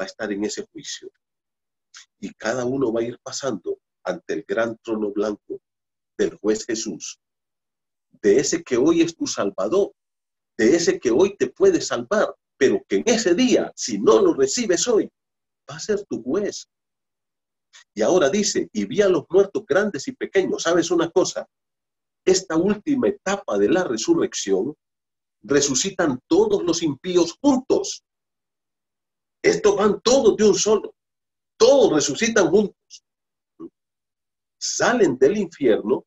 Va a estar en ese juicio. Y cada uno va a ir pasando ante el gran trono blanco del juez Jesús. De ese que hoy es tu Salvador, de ese que hoy te puede salvar, pero que en ese día, si no lo recibes hoy, va a ser tu juez. Y ahora dice, y vi a los muertos grandes y pequeños. ¿Sabes una cosa? Esta última etapa de la resurrección, resucitan todos los impíos juntos. Estos van todos de un solo. Todos resucitan juntos. Salen del infierno.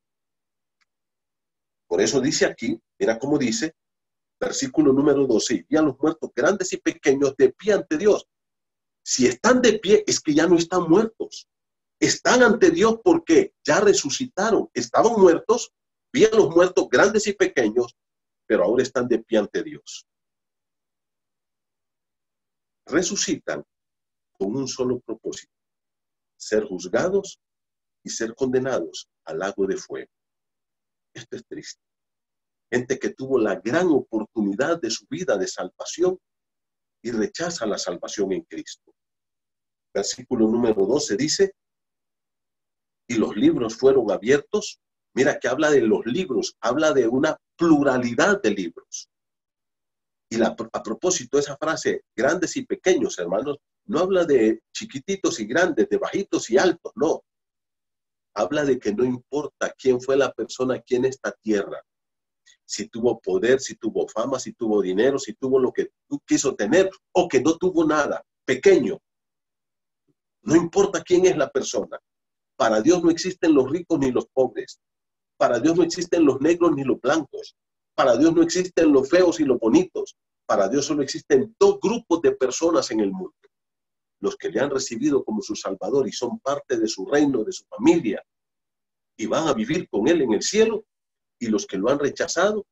Por eso dice aquí, mira cómo dice, versículo número 12, y vi a los muertos grandes y pequeños de pie ante Dios. Si están de pie, es que ya no están muertos. Están ante Dios porque ya resucitaron. Estaban muertos, vi a los muertos grandes y pequeños, pero ahora están de pie ante Dios. Resucitan con un solo propósito: ser juzgados y ser condenados al lago de fuego. Esto es triste. Gente que tuvo la gran oportunidad de su vida de salvación y rechaza la salvación en Cristo. Versículo número 12 dice, y los libros fueron abiertos. Mira que habla de los libros, habla de una pluralidad de libros. Y a propósito, esa frase, grandes y pequeños, hermanos, no habla de chiquititos y grandes, de bajitos y altos, no. Habla de que no importa quién fue la persona aquí en esta tierra. si tuvo poder, si tuvo fama, si tuvo dinero, si tuvo lo que tú quiso tener o que no tuvo nada, pequeño. No importa quién es la persona. Para Dios no existen los ricos ni los pobres. Para Dios no existen los negros ni los blancos. Para Dios no existen los feos y los bonitos. Para Dios solo existen dos grupos de personas en el mundo. Los que le han recibido como su Salvador y son parte de su reino, de su familia, y van a vivir con Él en el cielo, y los que lo han rechazado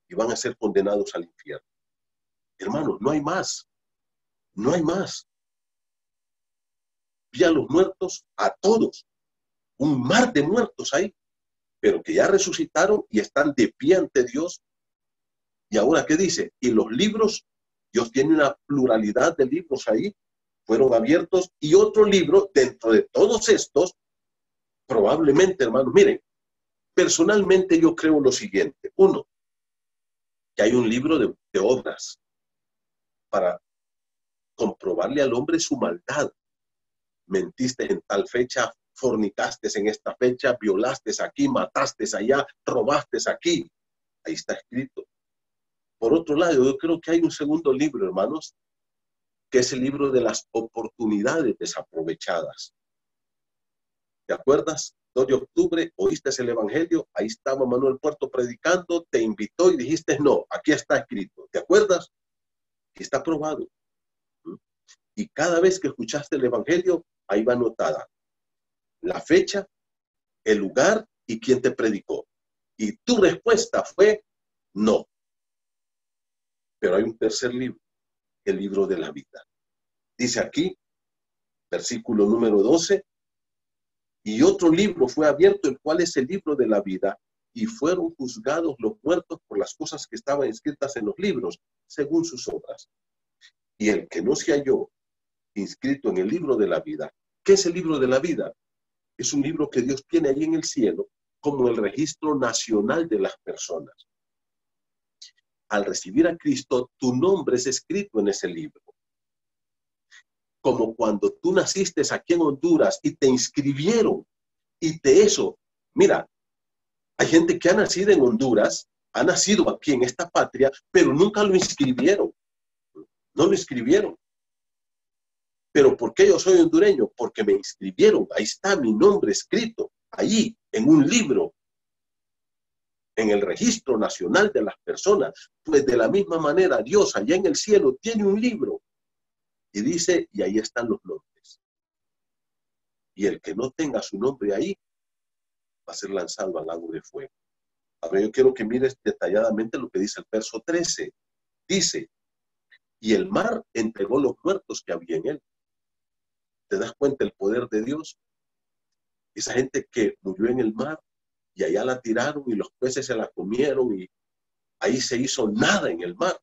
y van a ser condenados al infierno. Hermanos, no hay más. No hay más. Vi a los muertos, a todos. Un mar de muertos ahí, pero que ya resucitaron y están de pie ante Dios. Y ahora, ¿qué dice? Y los libros, Dios tiene una pluralidad de libros ahí, fueron abiertos, y otro libro dentro de todos estos, probablemente, hermanos, miren, personalmente yo creo lo siguiente. Uno, que hay un libro de obras para comprobarle al hombre su maldad. Mentiste en tal fecha, fornicaste en esta fecha, violaste aquí, mataste allá, robaste aquí. Ahí está escrito. Por otro lado, yo creo que hay un segundo libro, hermanos, que es el libro de las oportunidades desaprovechadas. ¿Te acuerdas? 2 de octubre, oíste el evangelio, ahí estaba Manuel Puerto predicando, te invitó y dijiste no, aquí está escrito. ¿Te acuerdas? Aquí está aprobado. Y cada vez que escuchaste el evangelio, ahí va anotada la fecha, el lugar y quién te predicó. Y tu respuesta fue no. Pero hay un tercer libro, el libro de la vida. Dice aquí, versículo número 12, y otro libro fue abierto, el cual es el libro de la vida, y fueron juzgados los muertos por las cosas que estaban escritas en los libros, según sus obras. Y el que no se halló inscrito en el libro de la vida. ¿Qué es el libro de la vida? Es un libro que Dios tiene ahí en el cielo como el registro nacional de las personas. Al recibir a Cristo, tu nombre es escrito en ese libro. Como cuando tú naciste aquí en Honduras y te inscribieron y mira, hay gente que ha nacido en Honduras, ha nacido aquí en esta patria, pero nunca lo inscribieron. No lo inscribieron. ¿Pero por qué yo soy hondureño? Porque me inscribieron. Ahí está mi nombre escrito, allí, en un libro, en el registro nacional de las personas. Pues de la misma manera, Dios allá en el cielo tiene un libro. Y dice, y ahí están los nombres. Y el que no tenga su nombre ahí, va a ser lanzado al lago de fuego. A ver, yo quiero que mires detalladamente lo que dice el verso 13. Dice, y el mar entregó los muertos que había en él. ¿Te das cuenta el poder de Dios? Esa gente que murió en el mar y allá la tiraron y los peces se la comieron y ahí se hizo nada en el mar.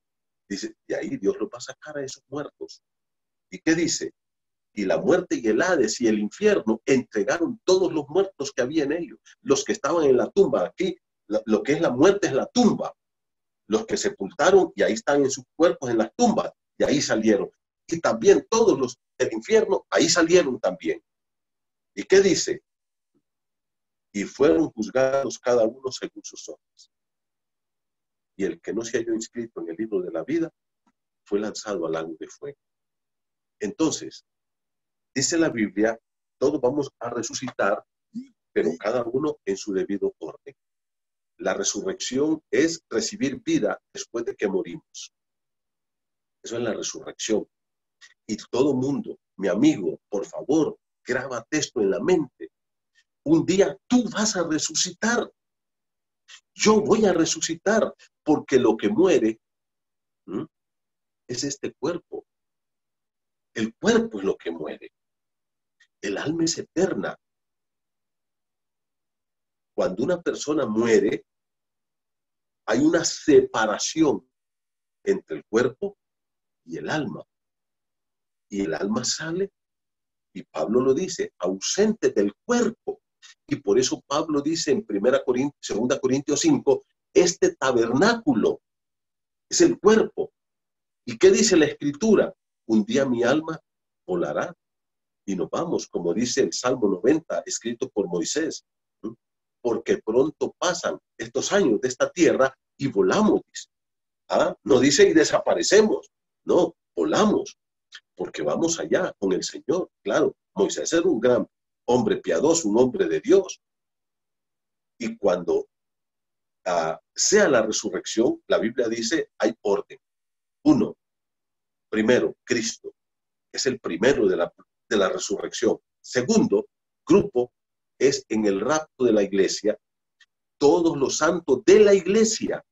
Dice, y ahí Dios los va a sacar a esos muertos. ¿Y qué dice? Y la muerte y el Hades y el infierno entregaron todos los muertos que había en ellos. Los que estaban en la tumba. Aquí lo que es la muerte es la tumba. Los que sepultaron y ahí están en sus cuerpos en las tumbas y ahí salieron. Y también todos los del infierno, ahí salieron también. ¿Y qué dice? Y fueron juzgados cada uno según sus obras. Y el que no se halló inscrito en el libro de la vida fue lanzado al lago de fuego. Entonces, dice la Biblia, todos vamos a resucitar, pero cada uno en su debido orden. La resurrección es recibir vida después de que morimos. Eso es la resurrección. Y todo mundo, mi amigo, por favor, grábate esto en la mente. Un día tú vas a resucitar. Yo voy a resucitar porque lo que muere es este cuerpo. El cuerpo es lo que muere. El alma es eterna. Cuando una persona muere, hay una separación entre el cuerpo y el alma. Y el alma sale, y Pablo lo dice, ausente del cuerpo. Y por eso Pablo dice en 2 Corintios 5, este tabernáculo es el cuerpo. ¿Y qué dice la Escritura? Un día mi alma volará y nos vamos, como dice el Salmo 90, escrito por Moisés. porque pronto pasan estos años de esta tierra y volamos, dice. No dice y desaparecemos, no, volamos, porque vamos allá con el Señor. Claro, Moisés era un gran hombre piadoso, un hombre de Dios. Y cuando sea la resurrección, la Biblia dice, hay orden. Uno, primero, Cristo, es el primero de la resurrección. Segundo grupo es en el rapto de la iglesia, todos los santos de la iglesia.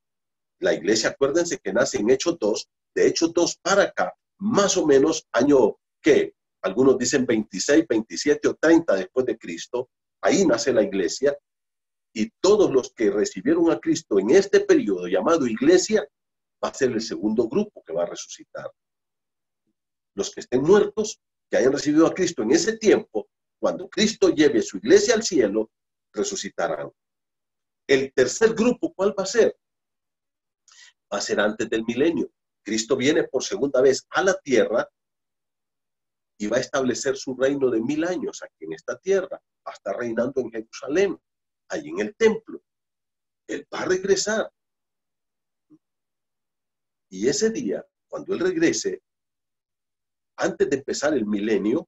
La iglesia, acuérdense que nace en Hechos 2, de Hechos 2 para acá, más o menos año, ¿qué? Algunos dicen 26, 27 o 30 después de Cristo. Ahí nace la iglesia. Y todos los que recibieron a Cristo en este periodo llamado iglesia, va a ser el segundo grupo que va a resucitar. Los que estén muertos, que hayan recibido a Cristo en ese tiempo, cuando Cristo lleve su iglesia al cielo, resucitarán. El tercer grupo, ¿cuál va a ser? Va a ser antes del milenio. Cristo viene por segunda vez a la tierra y va a establecer su reino de 1000 años aquí en esta tierra. Va a estar reinando en Jerusalén, allí en el templo. Él va a regresar. Y ese día, cuando Él regrese, antes de empezar el milenio,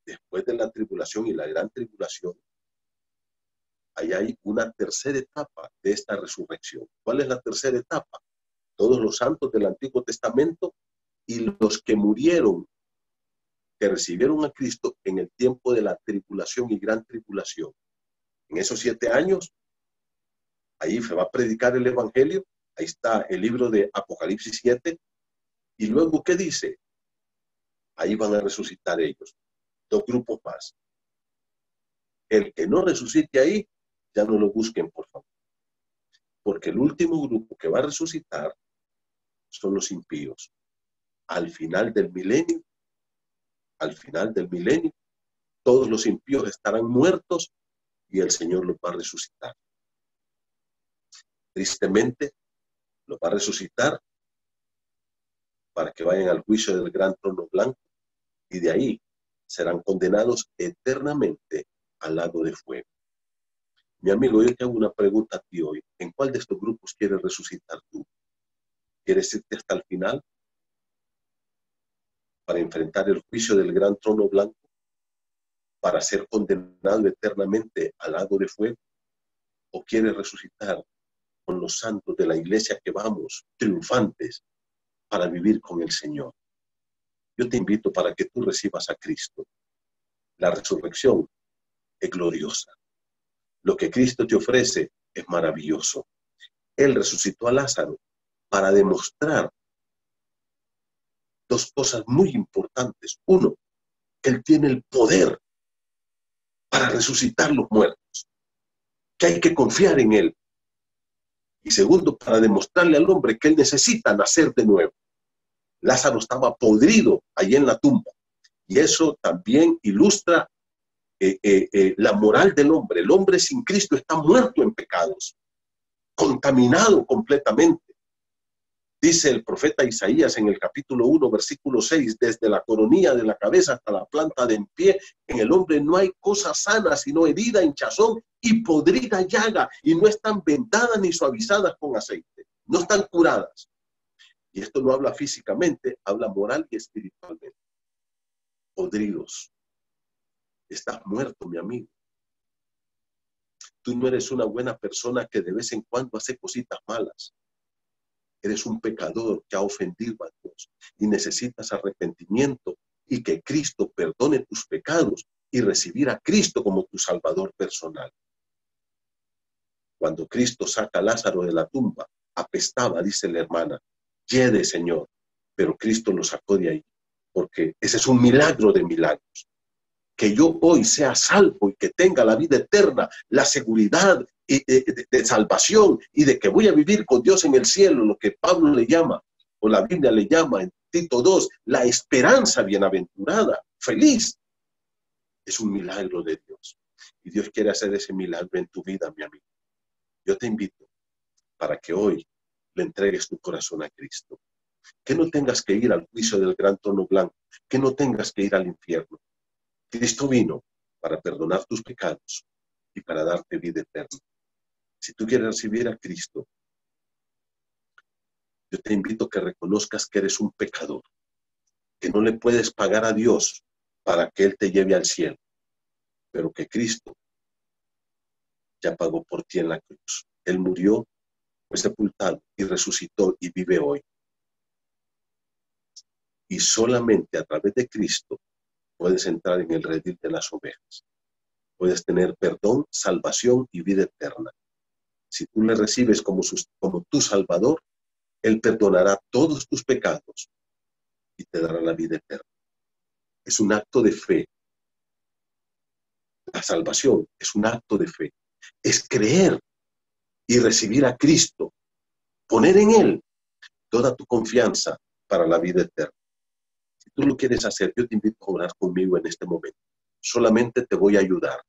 después de la tribulación y la gran tribulación, ahí hay una tercera etapa de esta resurrección. ¿Cuál es la tercera etapa? Todos los santos del Antiguo Testamento y los que murieron, que recibieron a Cristo en el tiempo de la tribulación y gran tribulación. En esos 7 años, ahí se va a predicar el Evangelio. Ahí está el libro de Apocalipsis 7. Y luego, ¿qué dice? Ahí van a resucitar ellos. 2 grupos más. El que no resucite ahí, ya no lo busquen, por favor. Porque el último grupo que va a resucitar son los impíos. Al final del milenio, todos los impíos estarán muertos y el Señor los va a resucitar. Tristemente, los va a resucitar para que vayan al juicio del gran trono blanco y de ahí serán condenados eternamente al lago de fuego. Mi amigo, yo te hago una pregunta a ti hoy. ¿En cuál de estos grupos quieres resucitar tú? ¿Quieres irte hasta el final para enfrentar el juicio del gran trono blanco? ¿Para ser condenado eternamente al lago de fuego? ¿O quieres resucitar con los santos de la iglesia que vamos triunfantes para vivir con el Señor? Yo te invito para que tú recibas a Cristo. La resurrección es gloriosa. Lo que Cristo te ofrece es maravilloso. Él resucitó a Lázaro para demostrar 2 cosas muy importantes. Uno, que Él tiene el poder para resucitar los muertos, que hay que confiar en Él. Y segundo, para demostrarle al hombre que Él necesita nacer de nuevo. Lázaro estaba podrido allí en la tumba. Y eso también ilustra la moral del hombre. El hombre sin Cristo está muerto en pecados, contaminado completamente. Dice el profeta Isaías en el capítulo 1, versículo 6, desde la coronilla de la cabeza hasta la planta del pie, en el hombre no hay cosa sana, sino herida, hinchazón y podrida llaga, y no están vendadas ni suavizadas con aceite, no están curadas. Y esto no habla físicamente, habla moral y espiritualmente. Podridos. Estás muerto, mi amigo. Tú no eres una buena persona que de vez en cuando hace cositas malas. Eres un pecador que ha ofendido a Dios y necesitas arrepentimiento y que Cristo perdone tus pecados y recibir a Cristo como tu Salvador personal. Cuando Cristo saca a Lázaro de la tumba, apestaba, dice la hermana, yede, Señor, pero Cristo lo sacó de ahí, porque ese es un milagro de milagros. Que yo hoy sea salvo y que tenga la vida eterna, la seguridad de salvación y de que voy a vivir con Dios en el cielo, lo que Pablo le llama, o la Biblia le llama en Tito 2, la esperanza bienaventurada, feliz. Es un milagro de Dios. Y Dios quiere hacer ese milagro en tu vida, mi amigo. Yo te invito para que hoy le entregues tu corazón a Cristo. Que no tengas que ir al juicio del gran trono blanco, que no tengas que ir al infierno. Cristo vino para perdonar tus pecados y para darte vida eterna. Si tú quieres recibir a Cristo, yo te invito a que reconozcas que eres un pecador, que no le puedes pagar a Dios para que Él te lleve al cielo, pero que Cristo ya pagó por ti en la cruz. Él murió, fue sepultado y resucitó y vive hoy. Y solamente a través de Cristo puedes entrar en el redil de las ovejas. Puedes tener perdón, salvación y vida eterna. Si tú le recibes como tu Salvador, Él perdonará todos tus pecados y te dará la vida eterna. Es un acto de fe. La salvación es un acto de fe. Es creer y recibir a Cristo. Poner en Él toda tu confianza para la vida eterna. Si tú lo quieres hacer, yo te invito a orar conmigo en este momento. Solamente te voy a ayudar.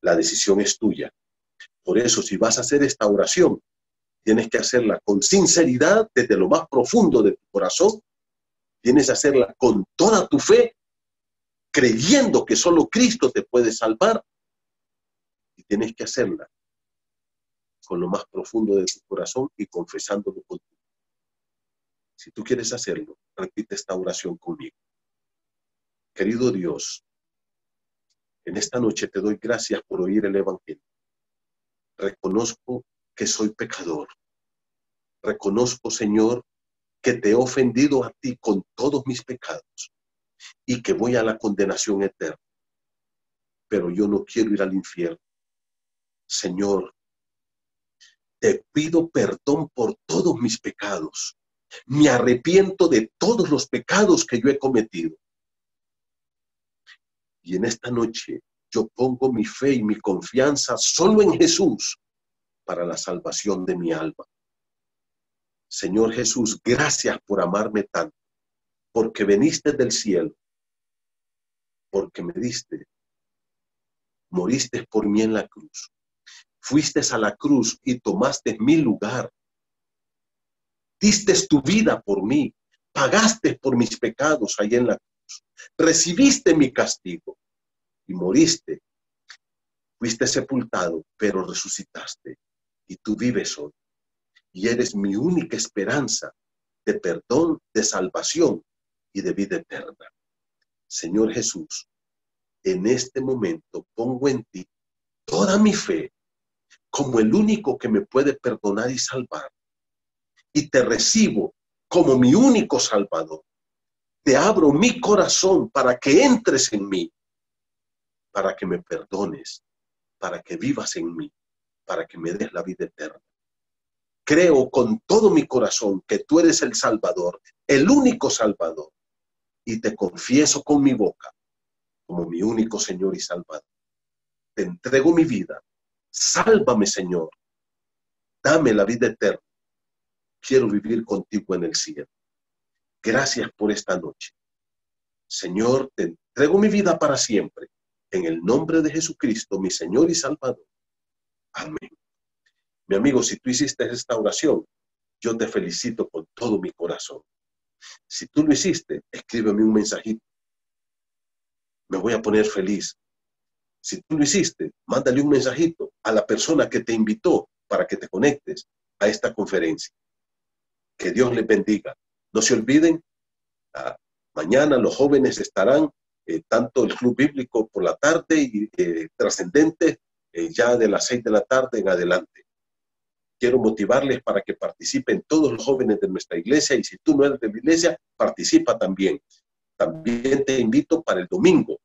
La decisión es tuya. Por eso, si vas a hacer esta oración, tienes que hacerla con sinceridad desde lo más profundo de tu corazón. Tienes que hacerla con toda tu fe, creyendo que solo Cristo te puede salvar. Y tienes que hacerla con lo más profundo de tu corazón y confesándolo con tu boca. Si tú quieres hacerlo, repite esta oración conmigo. Querido Dios, en esta noche te doy gracias por oír el Evangelio. Reconozco que soy pecador. Reconozco, Señor, que te he ofendido a ti con todos mis pecados y que voy a la condenación eterna. Pero yo no quiero ir al infierno. Señor, te pido perdón por todos mis pecados. Me arrepiento de todos los pecados que yo he cometido. Y en esta noche yo pongo mi fe y mi confianza solo en Jesús para la salvación de mi alma. Señor Jesús, gracias por amarme tanto, porque viniste del cielo, porque me diste, moriste por mí en la cruz. Fuiste a la cruz y tomaste mi lugar. Diste tu vida por mí, pagaste por mis pecados allá en la cruz. Recibiste mi castigo y moriste. Fuiste sepultado, pero resucitaste y tú vives hoy. Y eres mi única esperanza de perdón, de salvación y de vida eterna. Señor Jesús, en este momento pongo en ti toda mi fe como el único que me puede perdonar y salvar. Y te recibo como mi único Salvador. Te abro mi corazón para que entres en mí, para que me perdones, para que vivas en mí, para que me des la vida eterna. Creo con todo mi corazón que tú eres el Salvador, el único Salvador, y te confieso con mi boca como mi único Señor y Salvador. Te entrego mi vida. Sálvame, Señor. Dame la vida eterna. Quiero vivir contigo en el cielo. Gracias por esta noche. Señor, te entrego mi vida para siempre. En el nombre de Jesucristo, mi Señor y Salvador. Amén. Mi amigo, si tú hiciste esta oración, yo te felicito con todo mi corazón. Si tú lo hiciste, escríbeme un mensajito. Me voy a poner feliz. Si tú lo hiciste, mándale un mensajito a la persona que te invitó para que te conectes a esta conferencia. Que Dios les bendiga. No se olviden, mañana los jóvenes estarán, tanto el Club Bíblico por la tarde y Trascendente ya de las 6 de la tarde en adelante. Quiero motivarles para que participen todos los jóvenes de nuestra iglesia, y si tú no eres de la iglesia, participa también. También te invito para el domingo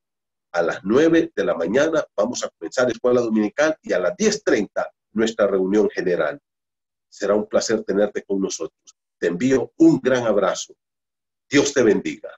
a las 9 de la mañana, vamos a comenzar escuela dominical, y a las 10:30 nuestra reunión general. Será un placer tenerte con nosotros. Te envío un gran abrazo. Dios te bendiga.